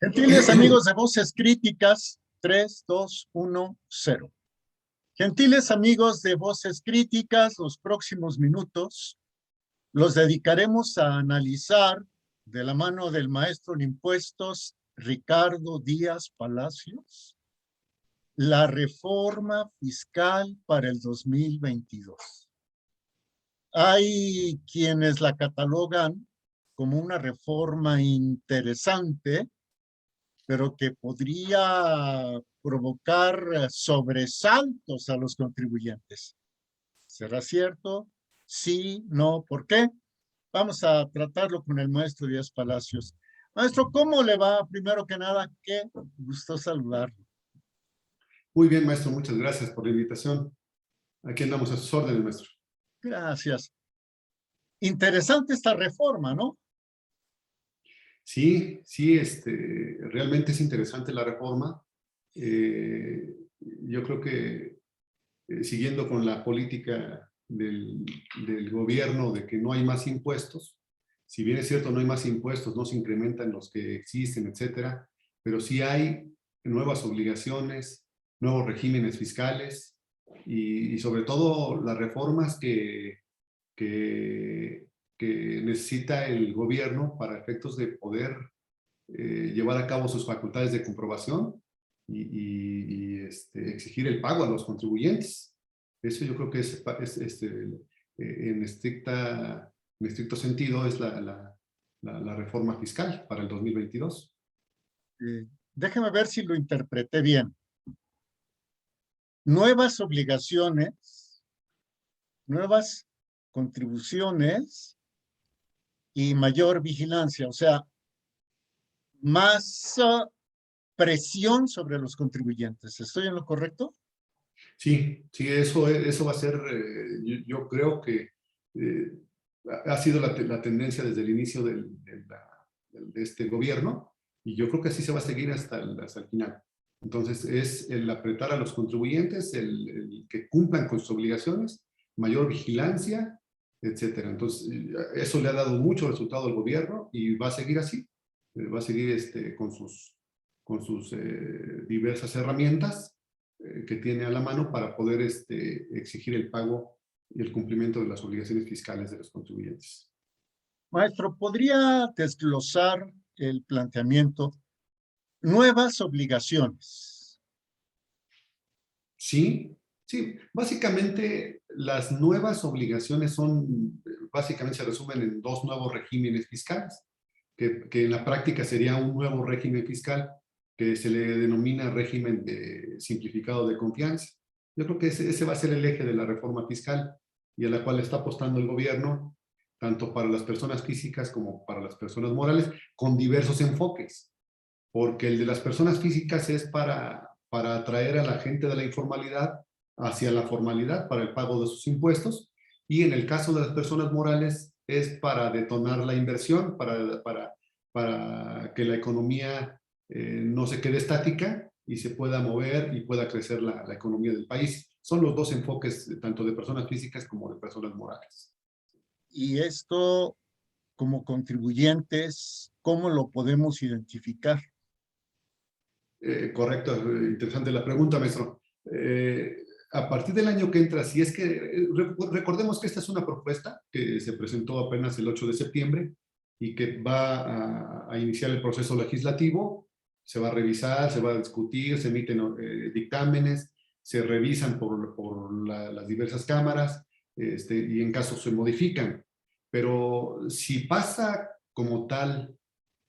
Gentiles amigos de Voces Críticas, 3, 2, 1, 0. Gentiles amigos de Voces Críticas, los próximos minutos los dedicaremos a analizar de la mano del maestro en impuestos Ricardo Díaz Palacios la reforma fiscal para el 2022. Hay quienes la catalogan como una reforma interesante, pero que podría provocar sobresaltos a los contribuyentes. ¿Será cierto? Sí, no, ¿por qué? Vamos a tratarlo con el maestro Díaz Palacios. Maestro, ¿cómo le va? Primero que nada, qué gusto saludarlo. Muy bien, maestro, muchas gracias por la invitación. Aquí andamos a sus órdenes, maestro. Gracias. Interesante esta reforma, ¿no? Sí, realmente es interesante la reforma. Yo creo que siguiendo con la política del gobierno de que no hay más impuestos, si bien es cierto no hay más impuestos, no se incrementan los que existen, etcétera, pero sí hay nuevas obligaciones, nuevos regímenes fiscales y sobre todo las reformas que necesita el gobierno para efectos de poder llevar a cabo sus facultades de comprobación y exigir el pago a los contribuyentes. Eso yo creo que en estricto sentido es la reforma fiscal para el 2022. Déjeme ver si lo interpreté bien. Nuevas obligaciones, nuevas contribuciones y mayor vigilancia, o sea, más presión sobre los contribuyentes. ¿Estoy en lo correcto? Sí, eso va a ser, yo creo que ha sido la tendencia desde el inicio de este gobierno y yo creo que así se va a seguir hasta el final. Entonces es el apretar a los contribuyentes, el que cumplan con sus obligaciones, mayor vigilancia, etcétera. Entonces eso le ha dado mucho resultado al gobierno y va a seguir así. Va a seguir con sus diversas herramientas que tiene a la mano para poder exigir el pago y el cumplimiento de las obligaciones fiscales de los contribuyentes. Maestro, ¿podría desglosar el planteamiento? Nuevas obligaciones. Sí, básicamente las nuevas obligaciones básicamente se resumen en dos nuevos regímenes fiscales, que en la práctica sería un nuevo régimen fiscal que se le denomina régimen simplificado de confianza. Yo creo que ese va a ser el eje de la reforma fiscal y a la cual está apostando el gobierno, tanto para las personas físicas como para las personas morales, con diversos enfoques. Porque el de las personas físicas es para atraer a la gente de la informalidad hacia la formalidad para el pago de sus impuestos, y en el caso de las personas morales es para detonar la inversión, para que la economía no se quede estática y se pueda mover y pueda crecer la economía del país. Son los dos enfoques, tanto de personas físicas como de personas morales. Y esto, como contribuyentes, ¿cómo lo podemos identificar? Correcto, interesante la pregunta, maestro. A partir del año que entra, si es que, recordemos que esta es una propuesta que se presentó apenas el 8 de septiembre y que va a iniciar el proceso legislativo, se va a revisar, se va a discutir, se emiten dictámenes, se revisan por las diversas cámaras y en caso se modifican. Pero si pasa como tal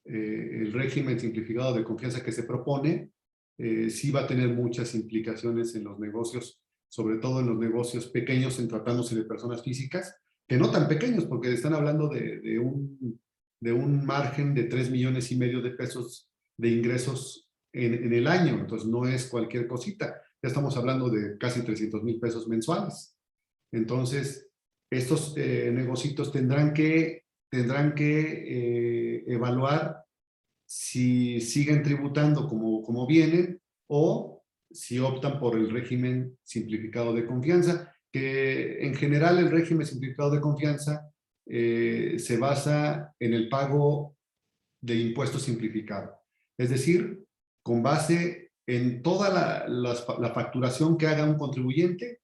el régimen simplificado de confianza que se propone, sí va a tener muchas implicaciones en los negocios, sobre todo en los negocios pequeños, en tratándose de personas físicas, que no tan pequeños, porque están hablando de un margen de 3,5 millones de pesos de ingresos en el año. Entonces no es cualquier cosita, ya estamos hablando de casi 300,000 pesos mensuales. Entonces estos negocios tendrán que evaluar si siguen tributando como vienen o si optan por el régimen simplificado de confianza, que en general el régimen simplificado de confianza se basa en el pago de impuestos simplificado. Es decir, con base en toda la facturación que haga un contribuyente,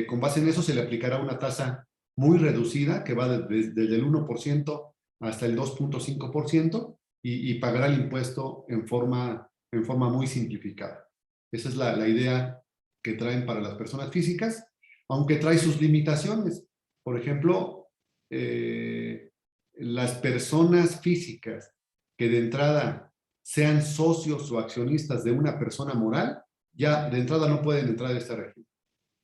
con base en eso se le aplicará una tasa muy reducida que va desde el 1% hasta el 2.5% y pagará el impuesto en forma muy simplificada. Esa es la idea que traen para las personas físicas, aunque trae sus limitaciones. Por ejemplo, las personas físicas que de entrada sean socios o accionistas de una persona moral, ya de entrada no pueden entrar a este régimen,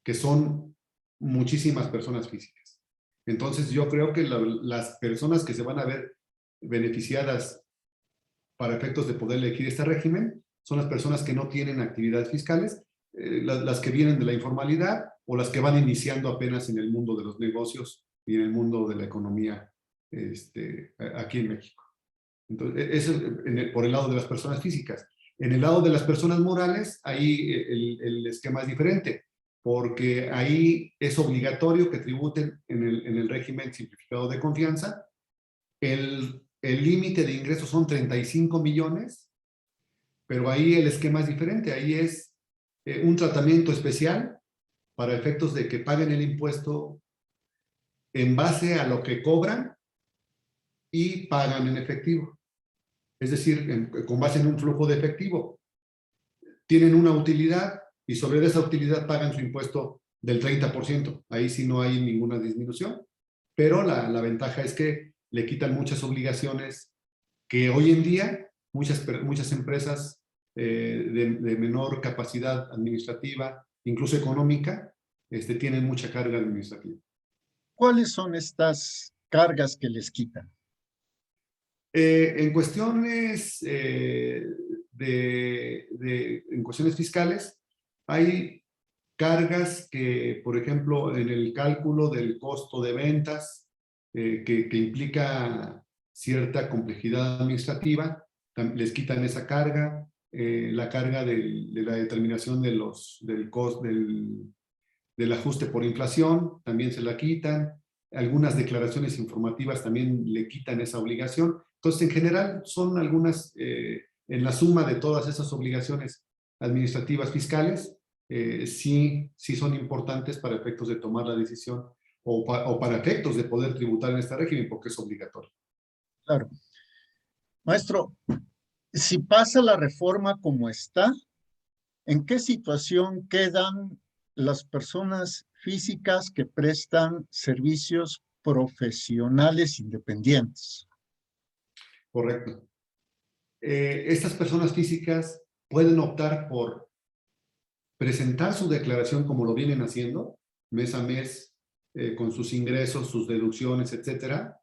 que son muchísimas personas físicas. Entonces yo creo que las personas que se van a ver beneficiadas para efectos de poder elegir este régimen son las personas que no tienen actividades fiscales, las que vienen de la informalidad o las que van iniciando apenas en el mundo de los negocios y en el mundo de la economía aquí en México. Entonces, eso es por el lado de las personas físicas. En el lado de las personas morales, ahí el esquema es diferente, porque ahí es obligatorio que tributen en el régimen simplificado de confianza. El límite de ingresos son 35 millones, pero ahí el esquema es diferente. Ahí es un tratamiento especial para efectos de que paguen el impuesto en base a lo que cobran y pagan en efectivo. Es decir, con base en un flujo de efectivo. Tienen una utilidad y sobre esa utilidad pagan su impuesto del 30%. Ahí sí no hay ninguna disminución, pero la ventaja es que le quitan muchas obligaciones que hoy en día muchas empresas de menor capacidad administrativa, incluso económica, tienen mucha carga administrativa. ¿Cuáles son estas cargas que les quitan? En cuestiones en cuestiones fiscales, hay cargas que, por ejemplo, en el cálculo del costo de ventas, que implica cierta complejidad administrativa, les quitan esa carga, la carga de la determinación del ajuste por inflación, también se la quitan, algunas declaraciones informativas también le quitan esa obligación. Entonces, en general, son algunas, en la suma de todas esas obligaciones administrativas fiscales, sí son importantes para efectos de tomar la decisión o para efectos de poder tributar en este régimen, porque es obligatorio. Claro. Maestro, si pasa la reforma como está, ¿en qué situación quedan las personas físicas que prestan servicios profesionales independientes? Correcto. Estas personas físicas pueden optar por presentar su declaración como lo vienen haciendo, mes a mes, con sus ingresos, sus deducciones, etcétera,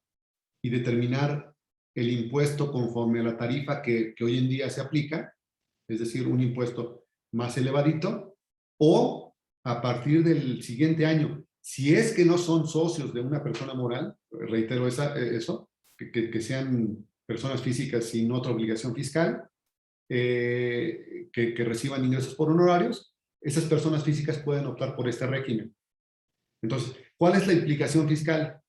y determinar el impuesto conforme a la tarifa que hoy en día se aplica, es decir, un impuesto más elevadito, o a partir del siguiente año, si es que no son socios de una persona moral, reitero eso, que sean personas físicas sin otra obligación fiscal, que reciban ingresos por honorarios, esas personas físicas pueden optar por este régimen. Entonces, ¿cuál es la implicación fiscal?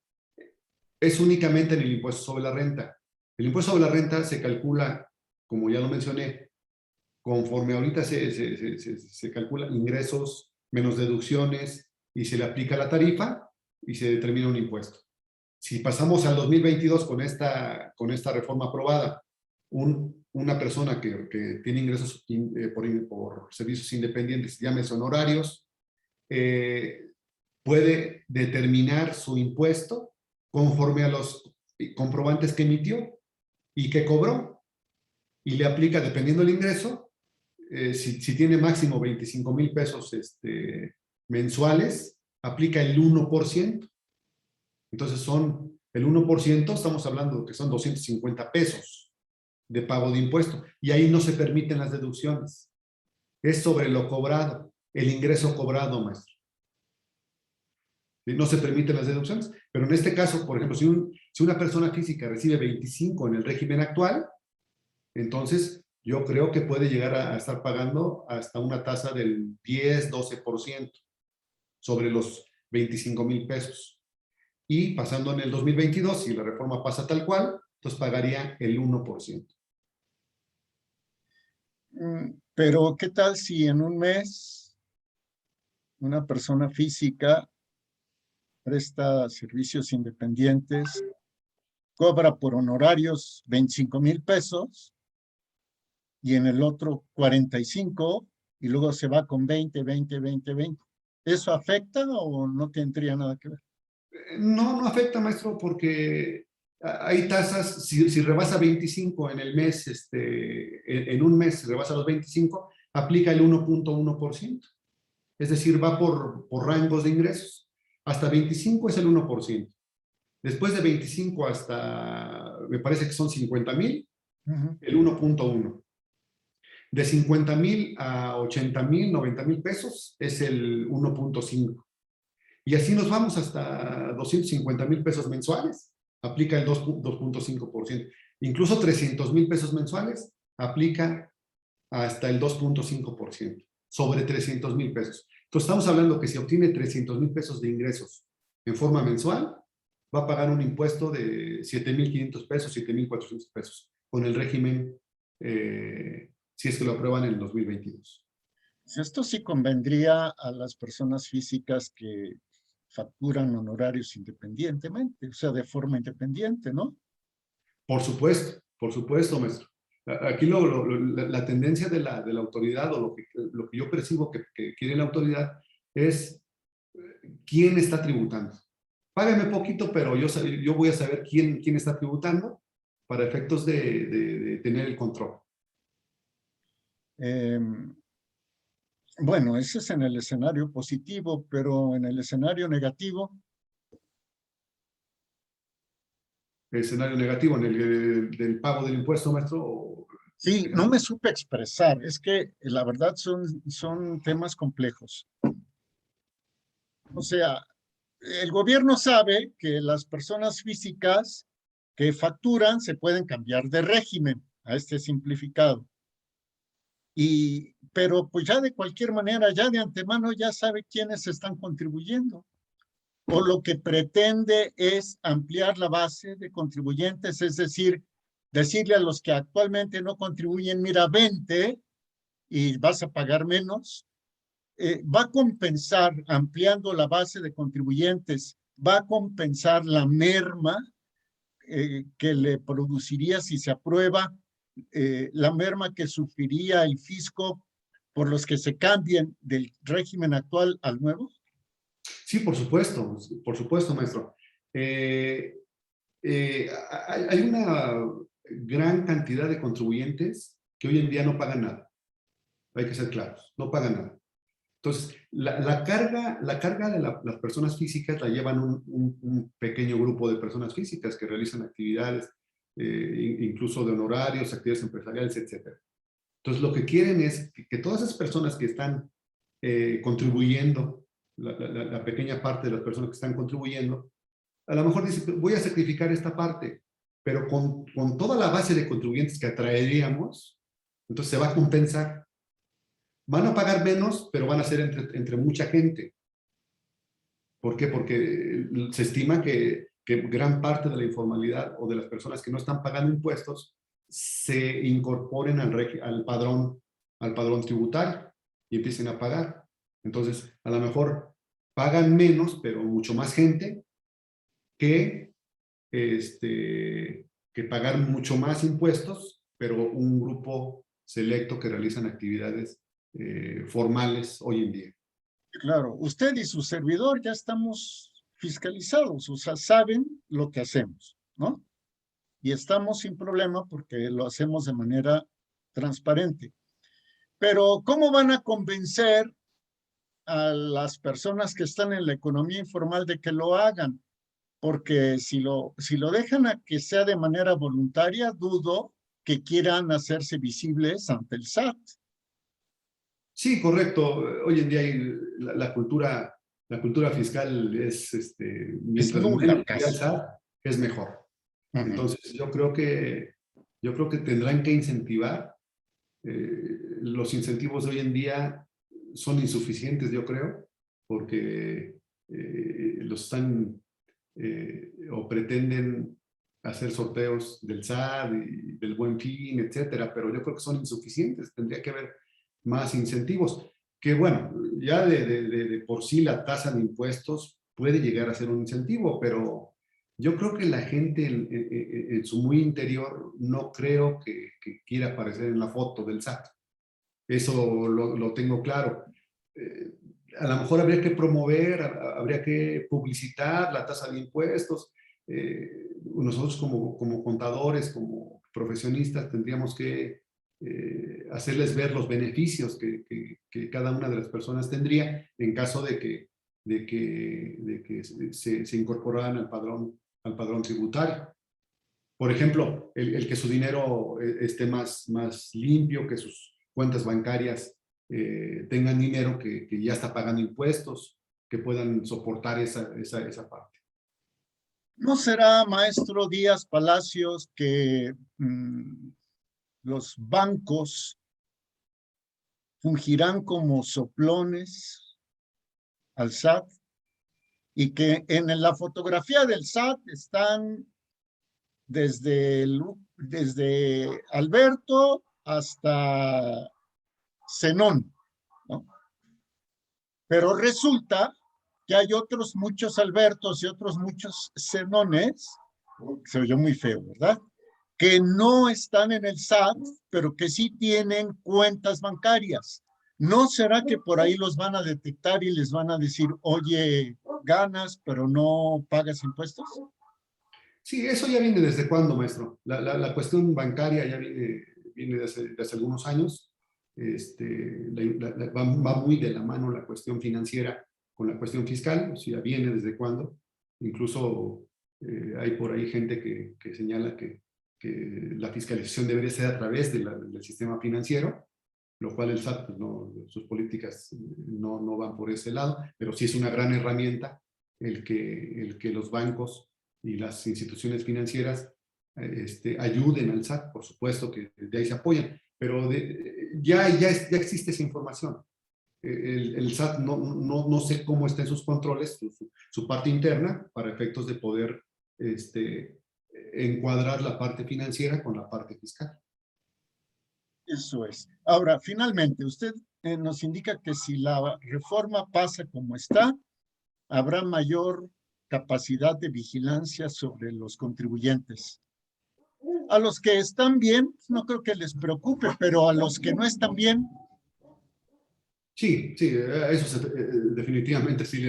Es únicamente en el impuesto sobre la renta. El impuesto sobre la renta se calcula, como ya lo mencioné, conforme ahorita se calcula ingresos menos deducciones y se le aplica la tarifa y se determina un impuesto. Si pasamos al 2022 con esta reforma aprobada, una persona que tiene ingresos por servicios independientes, llámese honorarios, puede determinar su impuesto conforme a los comprobantes que emitió y que cobró, y le aplica, dependiendo del ingreso, si tiene máximo 25,000 pesos mensuales, aplica el 1%. Entonces son el 1%, estamos hablando de que son 250 pesos de pago de impuesto, y ahí no se permiten las deducciones. Es sobre lo cobrado, el ingreso cobrado, maestro. No se permiten las deducciones, pero en este caso, por ejemplo, si una persona física recibe 25 en el régimen actual, entonces yo creo que puede llegar a estar pagando hasta una tasa del 10-12%. sobre los 25,000 pesos. Y pasando en el 2022, si la reforma pasa tal cual, entonces pagaría el 1%. Pero, ¿qué tal si en un mes una persona física presta servicios independientes, cobra por honorarios 25,000 pesos y en el otro 45 y luego se va con 20, 20, 20, 20? ¿Eso afecta o no tendría nada que ver? No, no afecta, maestro, porque hay tasas, si rebasa 25 en el mes, en un mes rebasa los 25, aplica el 1.1%. Es decir, va por rangos de ingresos. Hasta 25 es el 1%. Después de 25 hasta, me parece que son 50,000, el 1.1. De 50,000 a 80,000, 90,000 pesos es el 1.5. Y así nos vamos hasta 250,000 pesos mensuales, aplica el 2.5%. Incluso 300,000 pesos mensuales, aplica hasta el 2.5%, sobre 300,000 pesos. Entonces estamos hablando que si obtiene 300,000 pesos de ingresos en forma mensual, va a pagar un impuesto de 7,500 pesos, 7,400 pesos, con el régimen, si es que lo aprueban en el 2022. Esto sí convendría a las personas físicas que facturan honorarios independientemente, o sea, de forma independiente, ¿no? Por supuesto, maestro. Aquí la tendencia de la autoridad, o lo que yo percibo que quiere la autoridad, es quién está tributando. Págame poquito, pero yo voy a saber quién está tributando para efectos de tener el control. Bueno, ese es en el escenario positivo, pero en el escenario negativo. El escenario negativo en el del pago del impuesto, maestro. Sí, no me supe expresar. Es que la verdad son temas complejos. O sea, el gobierno sabe que las personas físicas que facturan se pueden cambiar de régimen a este simplificado. Pero pues ya de cualquier manera, ya de antemano ya sabe quiénes están contribuyendo. O lo que pretende es ampliar la base de contribuyentes, es decir, decirle a los que actualmente no contribuyen, mira, vente y vas a pagar menos. Va a compensar, ampliando la base de contribuyentes, va a compensar la merma que le produciría si se aprueba, la merma que sufriría el fisco por los que se cambien del régimen actual al nuevo. Sí, por supuesto, maestro. Hay una gran cantidad de contribuyentes que hoy en día no pagan nada. Hay que ser claros, no pagan nada. Entonces, la carga de las personas físicas la llevan un pequeño grupo de personas físicas que realizan actividades, incluso de honorarios, actividades empresariales, etc. Entonces, lo que quieren es que todas esas personas que están contribuyendo, la pequeña parte de las personas que están contribuyendo, a lo mejor dice, voy a sacrificar esta parte, pero con toda la base de contribuyentes que atraeríamos, entonces se va a compensar. Van a pagar menos, pero van a ser entre mucha gente. ¿Por qué? Porque se estima que gran parte de la informalidad o de las personas que no están pagando impuestos se incorporen al padrón tributario y empiecen a pagar. Entonces, a lo mejor pagan menos, pero mucho más gente que pagar mucho más impuestos, pero un grupo selecto que realizan actividades formales hoy en día. Claro, usted y su servidor ya estamos fiscalizados, o sea, saben lo que hacemos, ¿no? Y estamos sin problema porque lo hacemos de manera transparente. Pero, ¿cómo van a convencer a las personas que están en la economía informal de que lo hagan? Porque si lo dejan a que sea de manera voluntaria, dudo que quieran hacerse visibles ante el SAT. Sí, correcto. Hoy en día hay la cultura fiscal es, Es mientras nula menos casi. es mejor. Uh-huh. Entonces, yo creo que tendrán que incentivar. Los incentivos de hoy en día son insuficientes, yo creo. porque los están o pretenden hacer sorteos del SAT y del Buen Fin, etcétera, pero yo creo que son insuficientes. Tendría que haber más incentivos. Que bueno, ya de por sí la tasa de impuestos puede llegar a ser un incentivo, pero yo creo que la gente en su muy interior no creo que quiera aparecer en la foto del SAT. Eso lo tengo claro. Eh, a lo mejor habría que promover, habría que publicitar la tasa de impuestos. Nosotros como contadores, como profesionistas, tendríamos que hacerles ver los beneficios que cada una de las personas tendría en caso de que se incorporaran al padrón tributario. Por ejemplo, el que su dinero esté más limpio, que sus cuentas bancarias tengan dinero que ya está pagando impuestos, que puedan soportar esa parte. ¿No será, maestro Díaz Palacios, que los bancos fungirán como soplones al SAT y que en la fotografía del SAT están desde Alberto hasta Zenón, ¿no? Pero resulta que hay otros muchos Albertos y otros muchos Zenones, se oyó muy feo, ¿verdad? Que no están en el SAT, pero que sí tienen cuentas bancarias. ¿No será que por ahí los van a detectar y les van a decir, oye, ganas, pero no pagas impuestos? Sí, eso ya viene desde cuándo, maestro. La cuestión bancaria ya viene de hace algunos años. Va muy de la mano la cuestión financiera con la cuestión fiscal, o sea, viene desde cuándo. Incluso hay por ahí gente que señala que la fiscalización debería ser a través del sistema financiero, lo cual el SAT, pues, no, sus políticas no van por ese lado, pero sí es una gran herramienta el que los bancos y las instituciones financieras ayuden al SAT, por supuesto que de ahí se apoyan, pero ya existe esa información. El SAT no sé cómo está en sus controles, su parte interna, para efectos de poder encuadrar la parte financiera con la parte fiscal. Eso es. Ahora, finalmente, usted nos indica que si la reforma pasa como está, habrá mayor capacidad de vigilancia sobre los contribuyentes. A los que están bien, no creo que les preocupe, pero a los que no están bien. Sí, eso definitivamente sí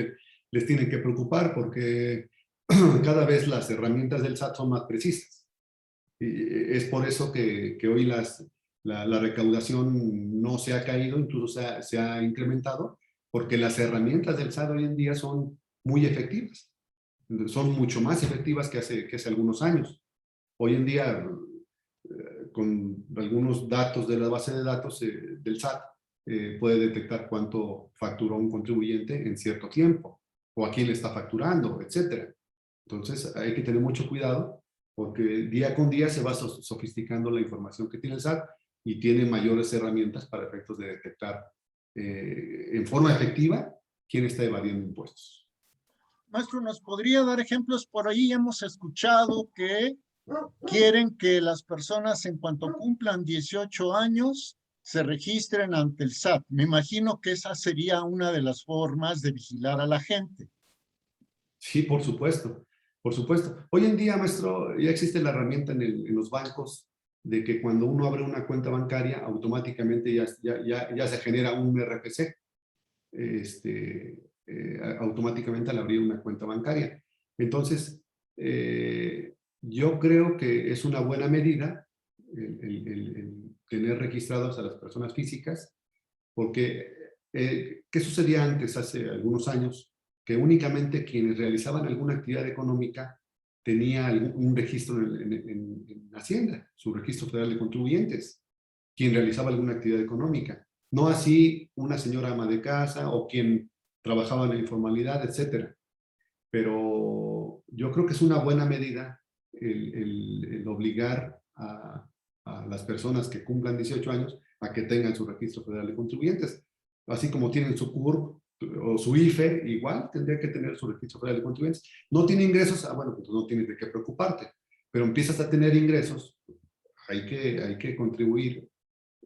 les tiene que preocupar porque cada vez las herramientas del SAT son más precisas. Y es por eso que hoy la recaudación no se ha caído, incluso se ha incrementado, porque las herramientas del SAT hoy en día son muy efectivas. Son mucho más efectivas que hace algunos años. Hoy en día, con algunos datos de la base de datos del SAT, puede detectar cuánto facturó un contribuyente en cierto tiempo, o a quién le está facturando, etcétera. Entonces, hay que tener mucho cuidado, porque día con día se va sofisticando la información que tiene el SAT y tiene mayores herramientas para efectos de detectar en forma efectiva quién está evadiendo impuestos. Maestro, ¿nos podría dar ejemplos? Por ahí hemos escuchado que quieren que las personas en cuanto cumplan 18 años se registren ante el SAT. Me imagino que esa sería una de las formas de vigilar a la gente. Sí, por supuesto, por supuesto. Hoy en día, maestro, ya existe la herramienta en los bancos de que cuando uno abre una cuenta bancaria, automáticamente ya se genera un RFC, automáticamente al abrir una cuenta bancaria. Entonces, yo creo que es una buena medida el tener registrados a las personas físicas, porque ¿qué sucedía antes, hace algunos años? Que únicamente quienes realizaban alguna actividad económica tenía un registro en Hacienda, su registro federal de contribuyentes, quien realizaba alguna actividad económica. No así una señora ama de casa o quien trabajaba en la informalidad, etcétera. Pero yo creo que es una buena medida el obligar a las personas que cumplan 18 años a que tengan su registro federal de contribuyentes. Así como tienen su CURP, o su IFE, igual tendría que tener su registro federal de contribuyentes. No tiene ingresos, bueno, pues no tienes de qué preocuparte, pero empiezas a tener ingresos, hay que contribuir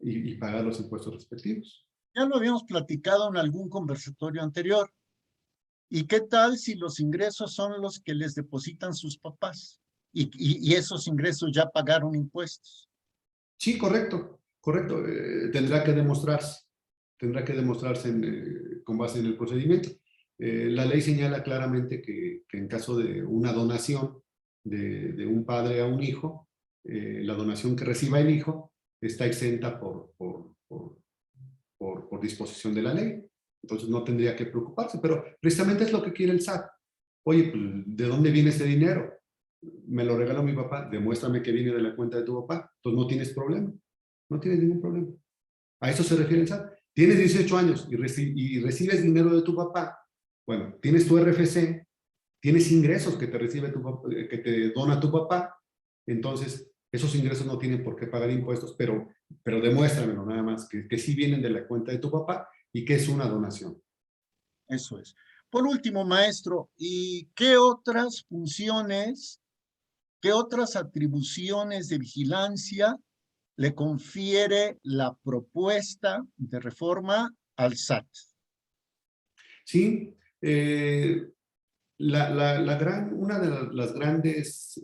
y pagar los impuestos respectivos. Ya lo habíamos platicado en algún conversatorio anterior. ¿Y qué tal si los ingresos son los que les depositan sus papás? Y esos ingresos ya pagaron impuestos. Sí, correcto, correcto. Tendrá que demostrarse con base en el procedimiento. La ley señala claramente que en caso de una donación de un padre a un hijo, la donación que reciba el hijo está exenta por disposición de la ley. Entonces no tendría que preocuparse, pero precisamente es lo que quiere el SAT. Oye, pues, ¿de dónde viene ese dinero? Me lo regaló mi papá, demuéstrame que viene de la cuenta de tu papá. Entonces no tienes problema, no tienes ningún problema. A eso se refiere el SAT. Tienes 18 años y recibes dinero de tu papá. Bueno, tienes tu RFC, tienes ingresos que te recibe que te dona tu papá. Entonces, esos ingresos no tienen por qué pagar impuestos, pero demuéstramelo nada más, que sí vienen de la cuenta de tu papá y que es una donación. Eso es. Por último, maestro, ¿y qué otras funciones, qué otras atribuciones de vigilancia le confiere la propuesta de reforma al SAT? Sí, una de las grandes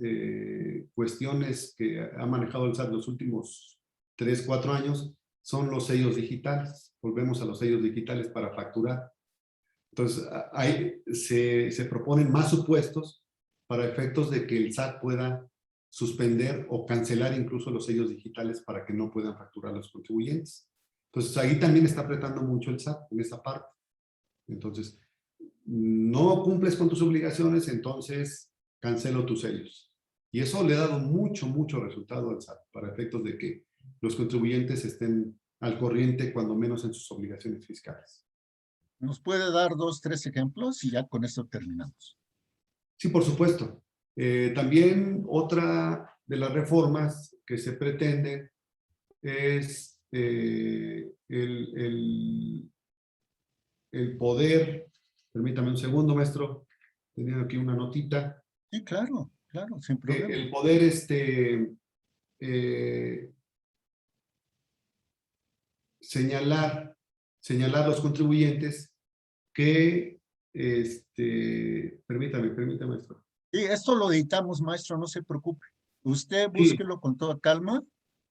cuestiones que ha manejado el SAT los últimos 3, 4 años son los sellos digitales. Volvemos a los sellos digitales para facturar. Entonces, se proponen más supuestos para efectos de que el SAT pueda suspender o cancelar incluso los sellos digitales para que no puedan facturar los contribuyentes. Entonces, ahí también está apretando mucho el SAT en esa parte. Entonces, no cumples con tus obligaciones, entonces cancelo tus sellos. Y eso le ha dado mucho resultado al SAT para efectos de que los contribuyentes estén al corriente, cuando menos en sus obligaciones fiscales. ¿Nos puede dar 2, 3 ejemplos? Y ya con esto terminamos. Sí, por supuesto. También otra de las reformas que se pretende es el poder, permítame un segundo, maestro, tenía aquí una notita. Sí, claro, sin problema. El poder señalar los contribuyentes que, permítame, maestro. Y esto lo editamos, maestro, no se preocupe. Usted Sí, búsquelo con toda calma.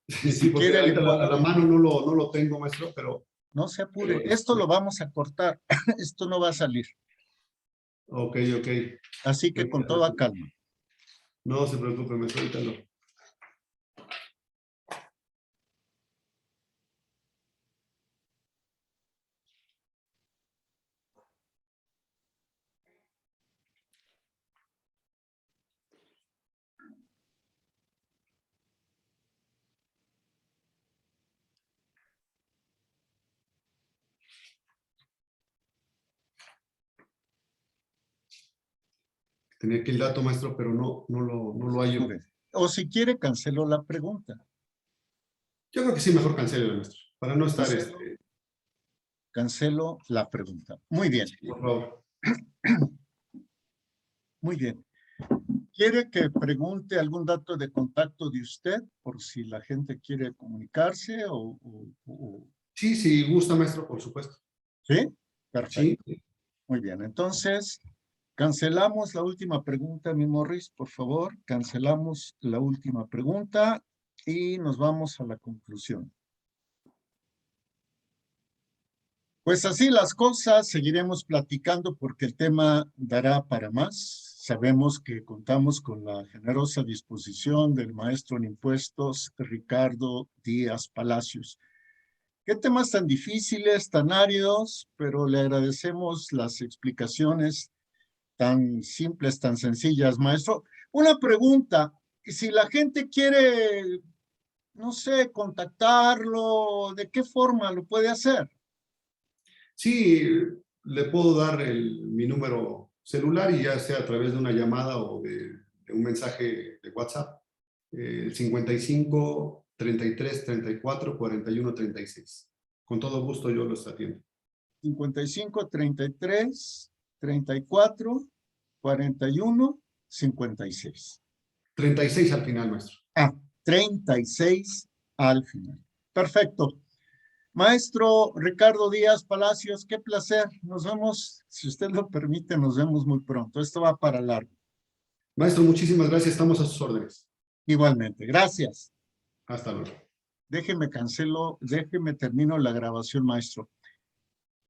Y sí, si porque quiere, le ahorita a puedo... la mano no lo tengo, maestro, pero... No se apure. Esto lo vamos a cortar. Esto no va a salir. Ok. Así que con toda calma. No se preocupe, maestro, ahorita lo... Tenía aquí el dato, maestro, pero no lo hallo. O si quiere, cancelo la pregunta. Yo creo que sí, mejor cancele, maestro, para no estar... Cancelo la pregunta. Muy bien. Por favor. Muy bien. ¿Quiere que pregunte algún dato de contacto de usted por si la gente quiere comunicarse Sí, gusta, maestro, por supuesto. ¿Sí? Perfecto. Sí. Muy bien. Entonces, cancelamos la última pregunta, mi Morris, por favor. Cancelamos la última pregunta y nos vamos a la conclusión. Pues así las cosas, seguiremos platicando porque el tema dará para más. Sabemos que contamos con la generosa disposición del maestro en impuestos, Ricardo Díaz Palacios. Qué temas tan difíciles, tan áridos, pero le agradecemos las explicaciones tan simples, tan sencillas, maestro. Una pregunta, si la gente quiere, no sé, contactarlo, ¿de qué forma lo puede hacer? Sí, le puedo dar mi número celular y ya sea a través de una llamada o de un mensaje de WhatsApp. 55 33 34 41 36. Con todo gusto yo los atiendo. 55, 33, 34, 41, 56. 36 al final, maestro. 36 al final. Perfecto. Maestro Ricardo Díaz Palacios, qué placer. Nos vemos, si usted lo permite, nos vemos muy pronto. Esto va para largo. Maestro, muchísimas gracias. Estamos a sus órdenes. Igualmente. Gracias. Hasta luego. Déjeme termino la grabación, maestro.